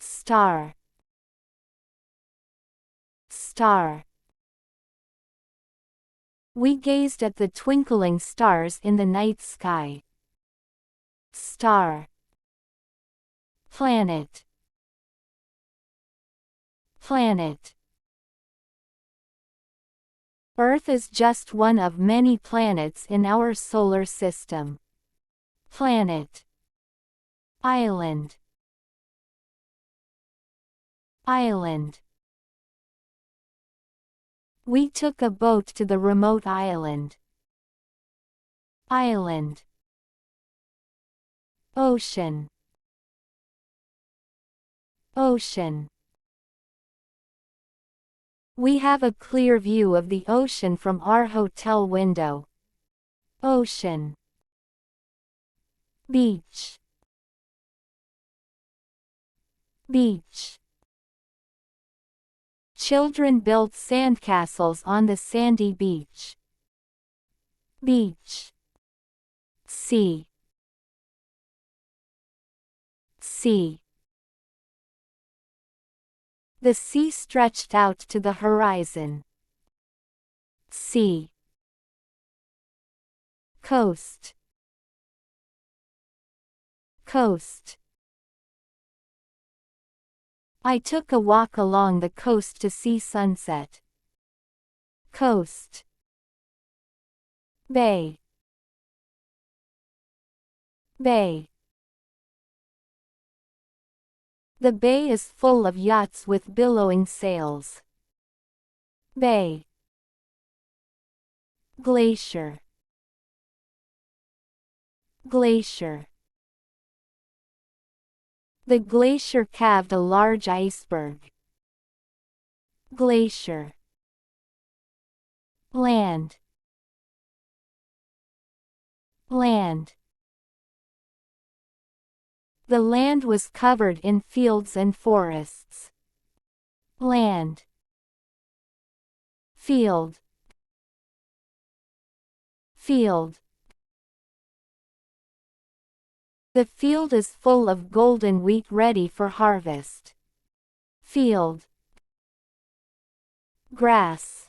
Star. Star. We gazed at the twinkling stars in the night sky. Star. Planet. Planet. Earth is just one of many planets in our solar system. Planet. Island. Island. We took a boat to the remote island. Island. Ocean. Ocean. We have a clear view of the ocean from our hotel window. Ocean. Beach. Beach. Children built sandcastles on the sandy beach. Beach. Sea. Sea. The sea stretched out to the horizon. Sea. Coast. Coast. I took a walk along the coast to see sunset. Coast. Bay. Bay. The bay is full of yachts with billowing sails. Bay. Glacier. Glacier. The glacier calved a large iceberg. Glacier. Land. Land. The land was covered in fields and forests. Land. Field. Field. The field is full of golden wheat ready for harvest. Field. Grass.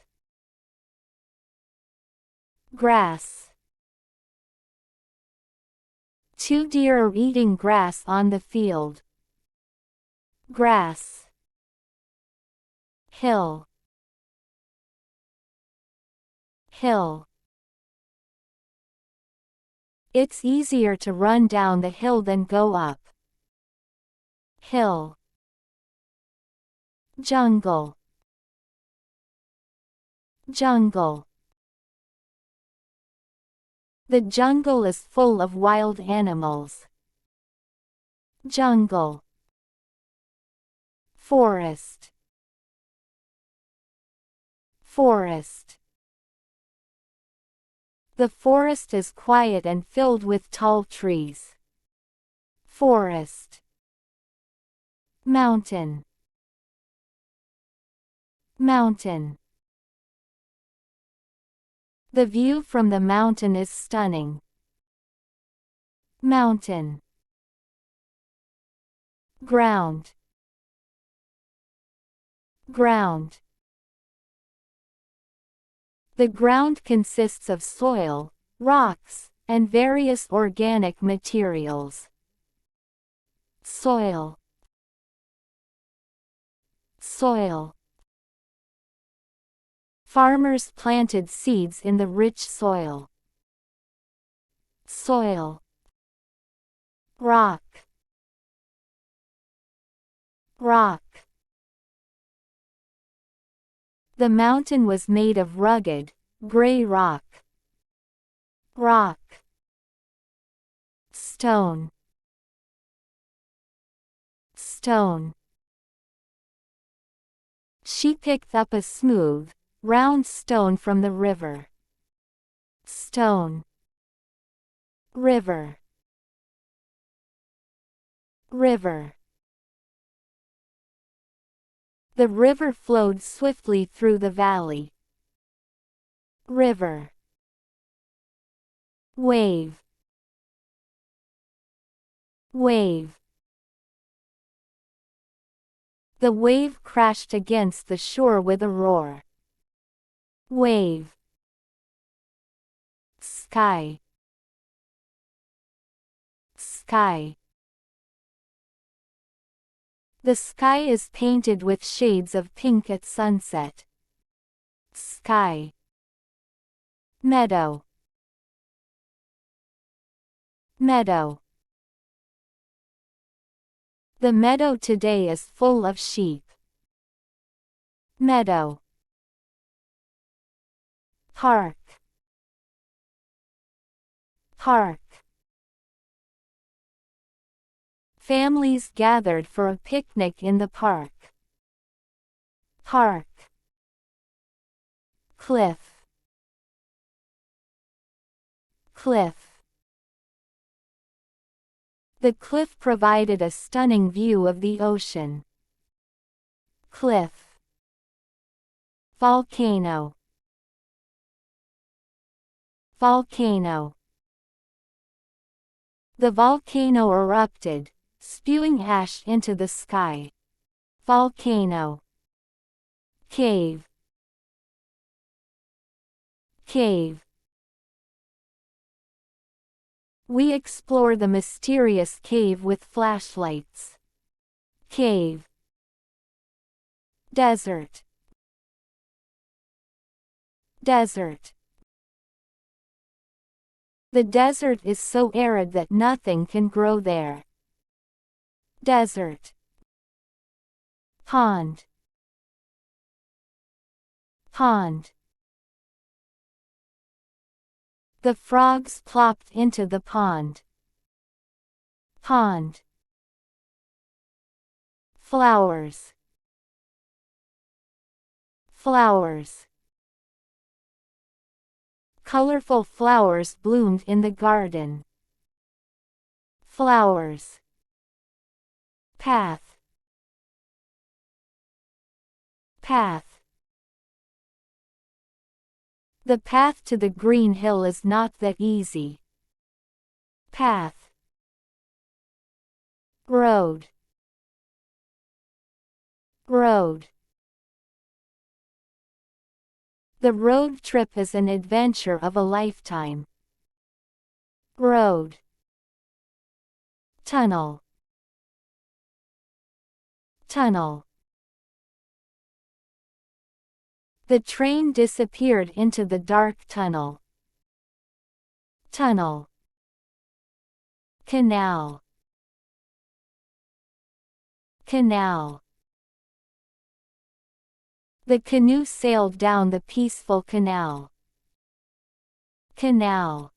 Grass. 2 deer are eating grass on the field. Grass. Hill. Hill. It's easier to run down the hill than go up. Hill. Jungle. Jungle. The jungle is full of wild animals. Jungle. Forest. Forest. The forest is quiet and filled with tall trees. Forest. Mountain. Mountain. The view from the mountain is stunning. Mountain. Ground. Ground. The ground consists of soil, rocks, and various organic materials. Soil. Soil. Farmers planted seeds in the rich soil. Soil. Rock. Rock. The mountain was made of rugged, gray rock. Rock. Stone. Stone. She picked up a smooth, round stone from the river. Stone. River. River. The river flowed swiftly through the valley. River. Wave. Wave. The wave crashed against the shore with a roar. Wave. Sky. Sky. The sky is painted with shades of pink at sunset. Sky. Meadow. Meadow. The meadow today is full of sheep. Meadow. Park. Park. Families gathered for a picnic in the park. Park. Cliff. Cliff. The cliff provided a stunning view of the ocean. Cliff. Volcano. Volcano. The volcano erupted, spewing ash into the sky. Volcano. Cave. Cave. We explore the mysterious cave with flashlights. Cave. Desert. Desert. The desert is so arid that nothing can grow there. Desert. Pond. Pond. The frogs plopped into the pond. Pond. Flowers. Flowers. Colorful flowers bloomed in the garden. Flowers. Path. Path. The path to the green hill is not that easy. Path. Road. Road. The road trip is an adventure of a lifetime. Road. Tunnel. Tunnel. The train disappeared into the dark tunnel. Tunnel. Canal. Canal. The canoe sailed down the peaceful canal. Canal.